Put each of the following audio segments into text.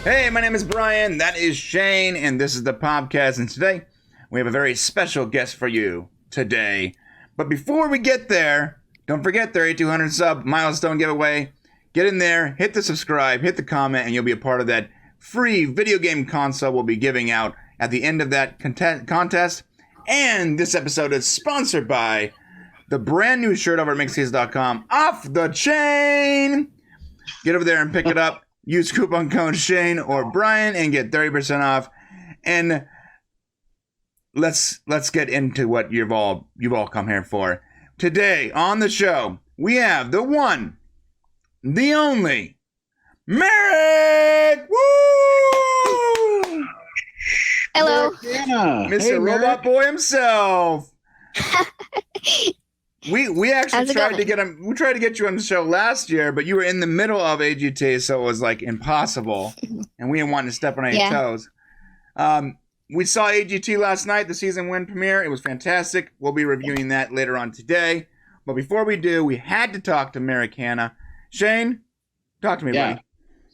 Hey, my name is Brian, that is Shane, and this is the Popcast, and today we have a very special guest for you today. But before we get there, don't forget their 8,200 sub milestone giveaway. Get in there, hit the subscribe, hit the comment, and you'll be a part of that free video game console we'll be giving out at the end of that contest. And this episode is sponsored by the brand new shirt over at mixcase.com, Off the Chain. Get over there and pick it up. Use coupon code Shane or Brian and get 30% off. And let's get into what you've all come here for. Today on the show, we have the one, the only, Merrick! Woo! Hello. Mr. Hey, Robot Boy himself. We actually tried to get you on the show last year, but you were in the middle of AGT, so it was like impossible, and we didn't want to step on any toes. We saw AGT last night, the season 1 premiere. It was fantastic. We'll be reviewing that later on today. But before we do, we had to talk to Merrick Hanna. Shane, talk to me, buddy.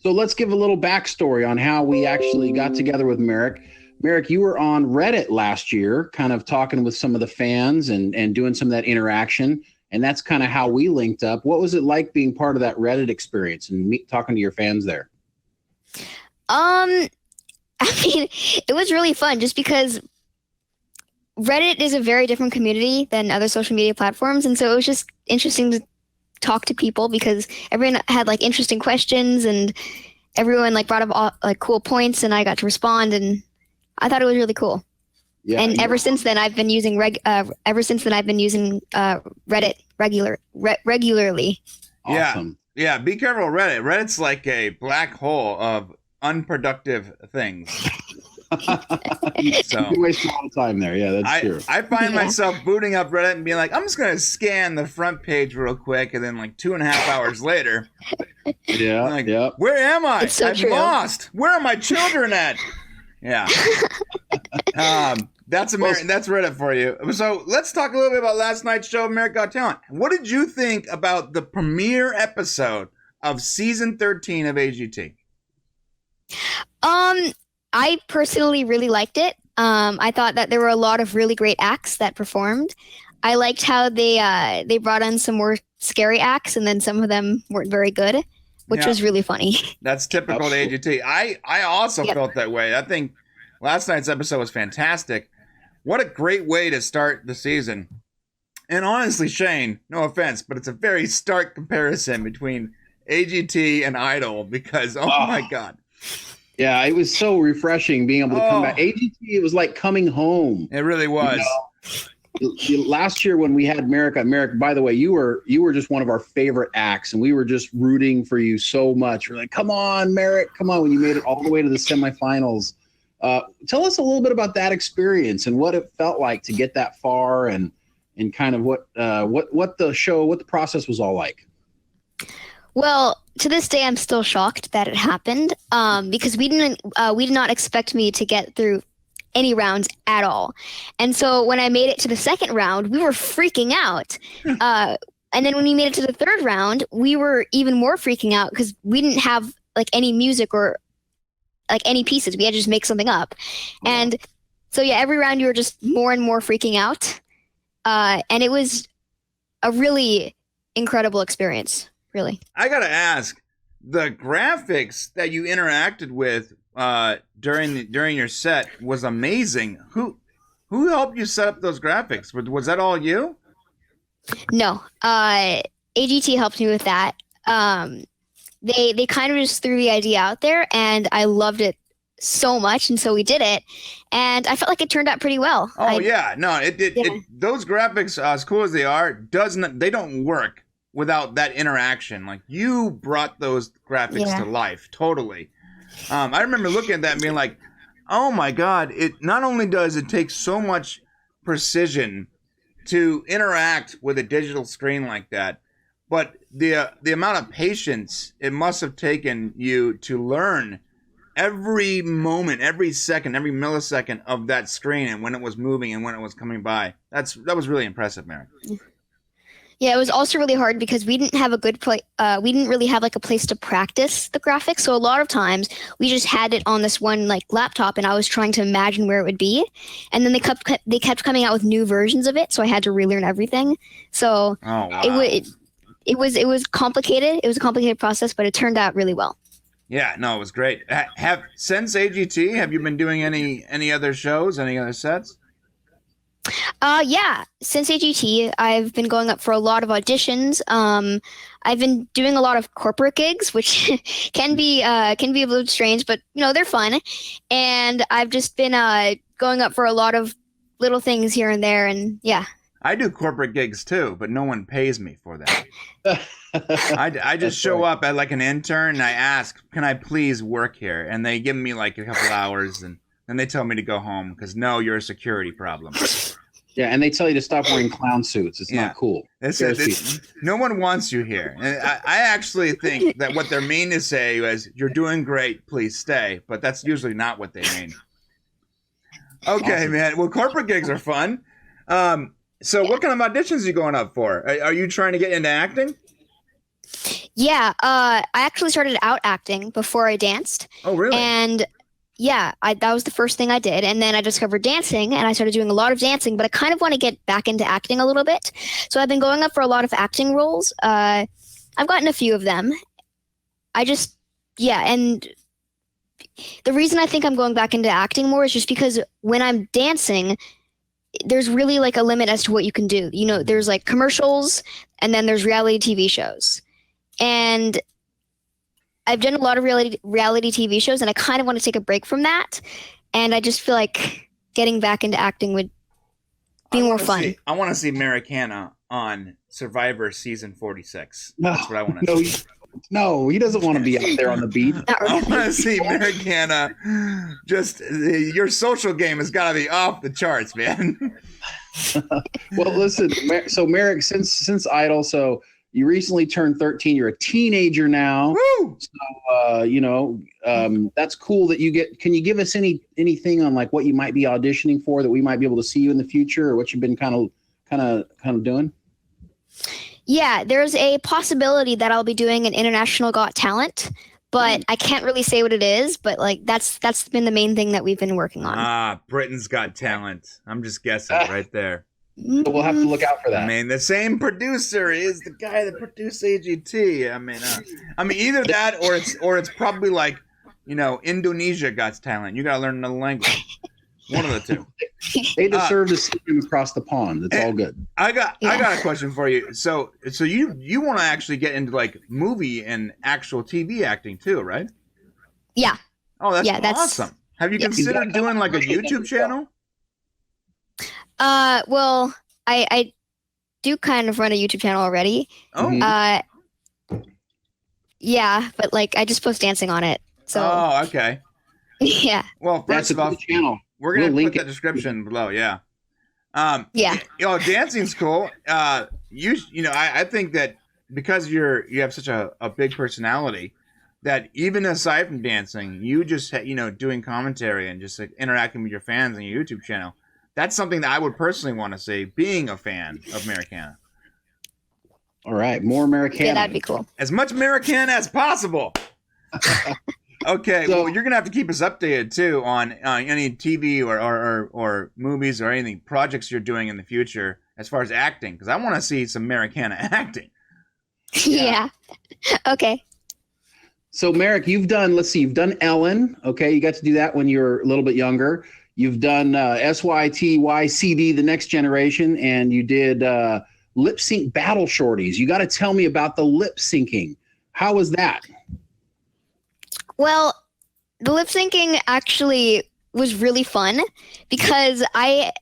So let's give a little backstory on how we actually got together with Merrick. Merrick, you were on Reddit last year, kind of talking with some of the fans and doing some of that interaction. And that's kind of how we linked up. What was it like being part of that Reddit experience and talking to your fans there? I mean, it was really fun just because Reddit is a very different community than other social media platforms. And so it was just interesting to talk to people because everyone had like interesting questions and everyone like brought up all, like cool points and I got to respond and I thought it was really cool. Yeah, and ever since then, I've been using Reddit regularly. Awesome. Yeah. Be careful, Reddit. Reddit's like a black hole of unproductive things. So you waste a lot of time there. Yeah, that's true. I find myself booting up Reddit and being like, I'm just gonna scan the front page real quick, and then like 2.5 hours later, where am I? So I've lost. Where are my children at? Yeah. That's Reddit for you. So let's talk a little bit about last night's show, Merrick Got Talent. What did you think about the premiere episode of season 13 of AGT? I personally really liked it. I thought that there were a lot of really great acts that performed. I liked how they brought on some more scary acts, and then some of them weren't very good, which was really funny. That's typical of AGT. I also felt that way. I think last night's episode was fantastic. What a great way to start the season. And honestly, Shane, no offense, but it's a very stark comparison between AGT and Idol because, my God. Yeah, it was so refreshing being able to come back. AGT, it was like coming home. It really was. Last year when we had Merrick, by the way, you were just one of our favorite acts, and we were just rooting for you so much. We're like, come on, Merrick, come on, when you made it all the way to the semifinals. Tell us a little bit about that experience and what it felt like to get that far and kind of what the process was all like. Well, to this day, I'm still shocked that it happened because we did not expect me to get through any rounds at all. And so when I made it to the second round, we were freaking out. And then when we made it to the third round, we were even more freaking out because we didn't have like any music or like any pieces. We had to just make something up. And so, every round you were just more and more freaking out. And it was a really incredible experience, really. I got to ask, the graphics that you interacted with during your set was amazing. Who helped you set up those graphics? Was that all you? No, AGT helped me with that. They kind of just threw the idea out there, and I loved it so much, and so we did it, and I felt like it turned out pretty well. Those graphics, as cool as they are, they don't work without that interaction. Like, you brought those graphics to life, totally. I remember looking at that and being like, oh my God, it not only does it take so much precision to interact with a digital screen like that, but the amount of patience it must have taken you to learn every moment, every second, every millisecond of that screen and when it was moving and when it was coming by. That was really impressive, Merrick. Yeah, it was also really hard because we didn't have a good play. We didn't really have like a place to practice the graphics. So a lot of times we just had it on this one like laptop, and I was trying to imagine where it would be. And then they kept coming out with new versions of it, so I had to relearn everything. So Oh, wow. it was complicated. It was a complicated process, but it turned out really well. Yeah, no, it was great. Since AGT, have you been doing any other shows, any other sets? Yeah, since AGT, I've been going up for a lot of auditions. I've been doing a lot of corporate gigs, which can be a little strange, but they're fun. And I've just been going up for a lot of little things here and there, and yeah. I do corporate gigs too, but no one pays me for that. I just show up at like an intern and I ask, "Can I please work here?" And they give me like a couple hours, and then they tell me to go home because no, you're a security problem. Yeah, and they tell you to stop wearing clown suits. It's not cool. No one wants you here. And I actually think that what they're mean to say is, "You're doing great, please stay." But that's usually not what they mean. Okay, awesome. Man. Well, corporate gigs are fun. So what kind of auditions are you going up for? Are you trying to get into acting? Yeah, I actually started out acting before I danced. Oh, really? And yeah, that was the first thing I did. And then I discovered dancing, and I started doing a lot of dancing, but I kind of want to get back into acting a little bit. So I've been going up for a lot of acting roles. I've gotten a few of them. And the reason I think I'm going back into acting more is just because when I'm dancing, there's really like a limit as to what you can do. There's like commercials, and then there's reality TV shows. And I've done a lot of reality TV shows, and I kind of want to take a break from that. And I just feel like getting back into acting would be more fun. I want to see Merrick Hanna on Survivor season 46. That's what I want to see. No, he doesn't want to be out there on the beat. I want to see Merrick Hanna. Just your social game has got to be off the charts, man. Well, listen. So Merrick, since Idol, so you recently turned 13. You're a teenager now. Woo! So that's cool that you get. Can you give us anything on like what you might be auditioning for that we might be able to see you in the future, or what you've been kind of doing? Yeah, there's a possibility that I'll be doing an International Got Talent, but I can't really say what it is. But like that's been the main thing that we've been working on. Britain's Got Talent. I'm just guessing right there. So we'll have to look out for that. I mean, the same producer is the guy that produced AGT. I mean, either that or it's probably like, Indonesia Got Talent. You got to learn another language. One of the two. They deserve to see him across the pond. It's all good. I got a question for you. So you want to actually get into like movie and actual TV acting too, right? Yeah. Oh, that's awesome. Have you considered doing like a YouTube channel? Well, I do kind of run a YouTube channel already. Oh. Yeah, but like I just post dancing on it. So. Oh, okay. Yeah. Well, first of all, channel. We're gonna put the description below. Yeah. Yeah. Dancing's cool. I think that because you have such a big personality, that even aside from dancing, you just doing commentary and just like interacting with your fans on your YouTube channel. That's something that I would personally want to see, being a fan of Merrick Hanna. All right, more Merrick Hanna. Yeah, that'd be cool. As much Merrick Hanna as possible. Okay, so, well, you're gonna have to keep us updated too on any TV or movies or anything projects you're doing in the future as far as acting, because I want to see some Merrick Hanna acting. Yeah. Okay. So Merrick, you've done Ellen. Okay, you got to do that when you were a little bit younger. You've done SYTYCD, The Next Generation, and you did Lip Sync Battle Shorties. You got to tell me about the lip syncing. How was that? Well, the lip syncing actually was really fun because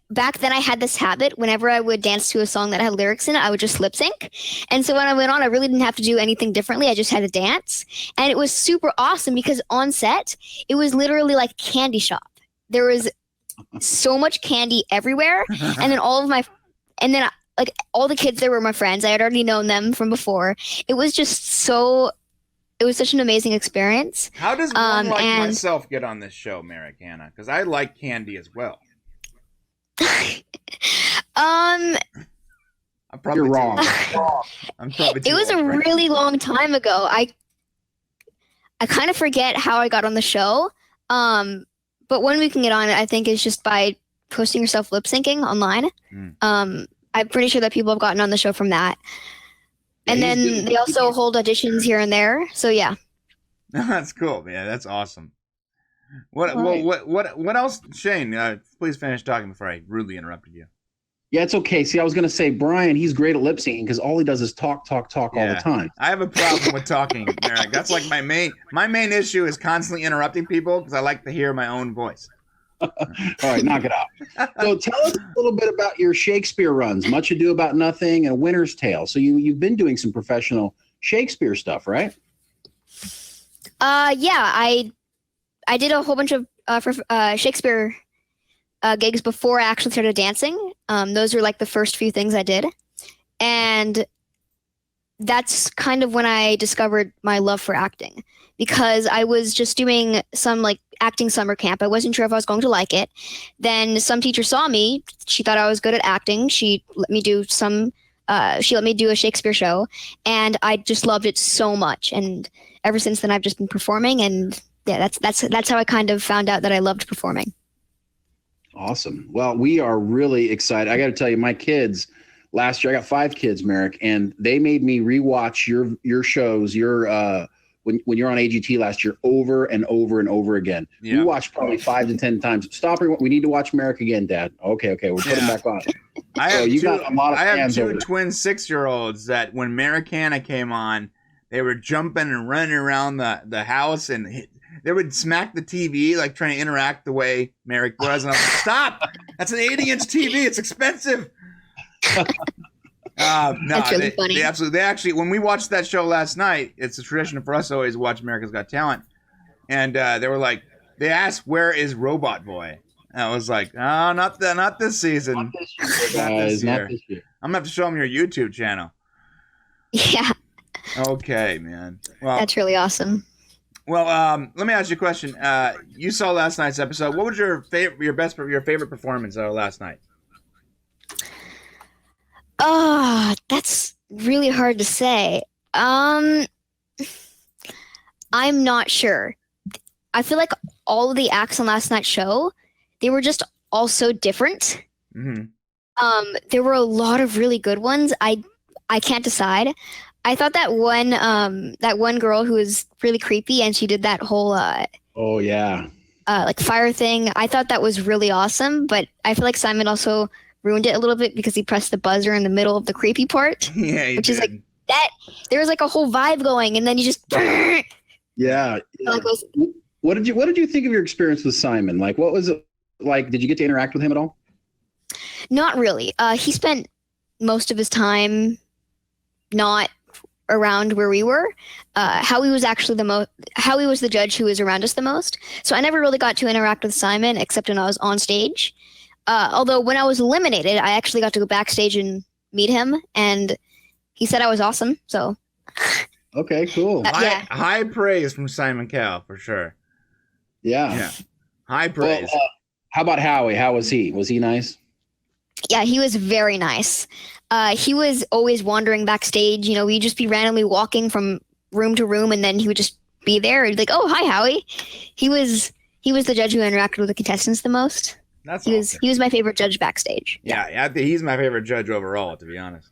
back then I had this habit. Whenever I would dance to a song that had lyrics in it, I would just lip sync. And so when I went on, I really didn't have to do anything differently. I just had to dance. And it was super awesome because on set, it was literally like candy shop. There was so much candy everywhere. And then all the kids there were my friends. I had already known them from before. It was such an amazing experience. How does one like myself get on this show, Merrick Hanna? Because I like candy as well. I probably You're wrong. I'm probably too It was a old for it. really long time ago. I kind of forget how I got on the show. But when we can get on it, I think is just by posting yourself lip syncing online. I'm pretty sure that people have gotten on the show from that. Yeah, And he's then good. they also hold auditions here and there. So yeah. That's cool, man. That's awesome. What All right. what else, Shane? Please finish talking before I rudely interrupted you. Yeah, it's okay. See, I was going to say, Brian, he's great at lip syncing because all he does is talk all the time. I have a problem with talking, Merrick. That's like my main issue is constantly interrupting people because I like to hear my own voice. All right, knock it out. So tell us a little bit about your Shakespeare runs, Much Ado About Nothing and A Winter's Tale. So you've been doing some professional Shakespeare stuff, right? Yeah, I did a whole bunch of Shakespeare gigs before I actually started dancing. Those were like the first few things I did. And that's kind of when I discovered my love for acting, because I was just doing some like acting summer camp. I wasn't sure if I was going to like it. Then some teacher saw me. She thought I was good at acting. She let me do a Shakespeare show, and I just loved it so much. And ever since then, I've just been performing. And yeah, that's how I kind of found out that I loved performing. Awesome. Well, we are really excited. I got to tell you, my kids last year, I got 5 kids, Merrick, and they made me rewatch your shows, when you're on AGT last year over and over and over again. Yeah. We watched probably 5 to 10 times. Stop. We need to watch Merrick again, Dad. Okay. We're putting back on. I have fans over two there. twin 6-year-olds that when Merrick Hanna came on, they were jumping and running around the house, and they would smack the TV, like trying to interact the way Merrick was. And I was like, stop! That's an 80-inch TV. It's expensive. No, That's really funny. They actually, when we watched that show last night, it's a tradition for us to always watch America's Got Talent. And they were like, they asked, where is Robot Boy? And I was like, oh, not this season. Not this year, guys. Not this year. I'm going to have to show them your YouTube channel. Yeah, Okay, man. Well, that's really awesome. Well, let me ask you a question. You saw last night's episode. What was your favorite performance last night? That's really hard to say. I'm not sure. I feel like all of the acts on last night's show, they were just all so different. Mm-hmm. There were a lot of really good ones. I can't decide. I thought that one girl who was really creepy and she did that whole Oh yeah. Like fire thing. I thought that was really awesome, but I feel like Simon also ruined it a little bit because he pressed the buzzer in the middle of the creepy part. Yeah, he which did. is like that. There was like a whole vibe going, and then you just Yeah. like was, What did you think of your experience with Simon? Like, what was it like? Did you get to interact with him at all? not really. He spent most of his time not around where we were. Howie was actually Howie was the judge who was around us the most. So I never really got to interact with Simon except when I was on stage. Although when I was eliminated, I actually got to go backstage and meet him, and he said I was awesome. So Okay, cool. yeah. High praise from Simon Cowell for sure. Yeah. High praise. Well, how about Howie? How was he? Was he nice? Yeah, he was very nice. He was always wandering backstage. You know, we'd just be randomly walking from room to room, and then he would just be there. And like, oh, hi, Howie. He was the judge who interacted with the contestants the most. That's He awesome. was my favorite judge backstage. Yeah, I think he's my favorite judge overall, to be honest.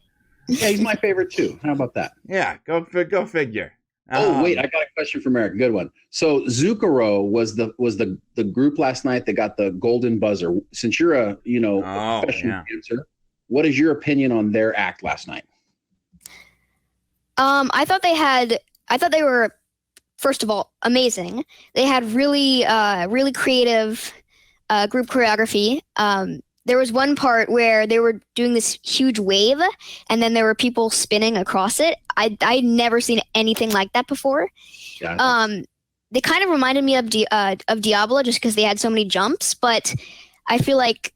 Yeah, he's my favorite too. How about that? Yeah, go figure. Oh, wait, I got a question for Merrick. Good one. So Zucchero was the group last night that got the golden buzzer. Since you're a professional dancer, what is your opinion on their act last night? I thought they were, first of all, amazing. They had really creative group choreography. There was one part where they were doing this huge wave, and then there were people spinning across it. I'd never seen anything like that before. Yeah. They kind of reminded me of Diablo just because they had so many jumps, but I feel like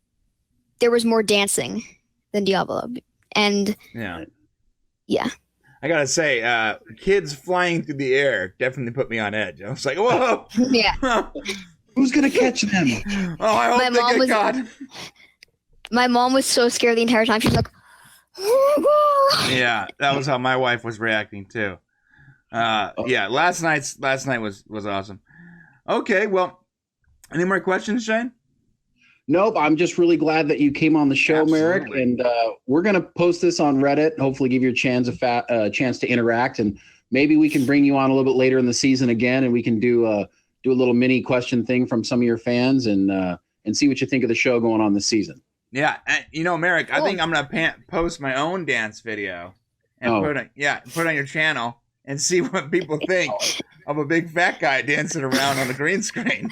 there was more dancing than Diablo. And yeah. I gotta say, kids flying through the air definitely put me on edge. I was like, whoa. Yeah. Who's gonna catch them? Oh, I hope they get caught. My mom was so scared the entire time. She's like, Yeah, that was how my wife was reacting too. Yeah, last night was awesome. Okay, well, any more questions, Shane? Nope. I'm just really glad that you came on the show, Merrick. And we're going to post this on Reddit. Hopefully, give you a chance to interact, and maybe we can bring you on a little bit later in the season again, and we can do a little mini question thing from some of your fans, and see what you think of the show going on this season. Yeah, and, Merrick, cool. I think I'm gonna post my own dance video and put it on your channel and see what people think of a big fat guy dancing around on the green screen.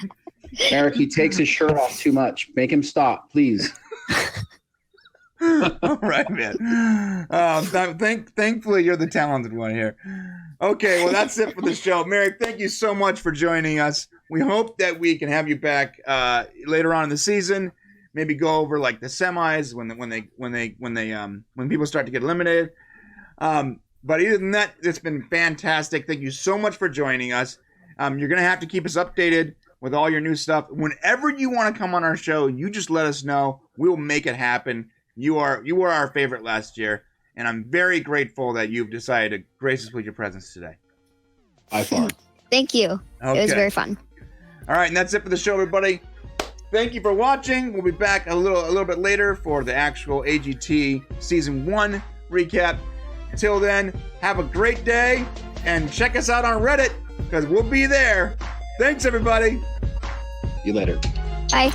Merrick, he takes his shirt off too much. Make him stop, please. All right, man. Thankfully, you're the talented one here. Okay, well, that's it for the show. Merrick, thank you so much for joining us. We hope that we can have you back later on in the season. Maybe go over like the semis when people start to get eliminated. But other than that, it's been fantastic. Thank you so much for joining us. You're gonna have to keep us updated with all your new stuff. Whenever you want to come on our show, you just let us know. We'll make it happen. You were our favorite last year, and I'm very grateful that you've decided to grace us with your presence today. By far. Thank you. Okay. It was very fun. All right, and that's it for the show, everybody. Thank you for watching. We'll be back a little bit later for the actual AGT Season 1 recap. Till then, have a great day, and check us out on Reddit, because we'll be there. Thanks, everybody. See you later. Bye.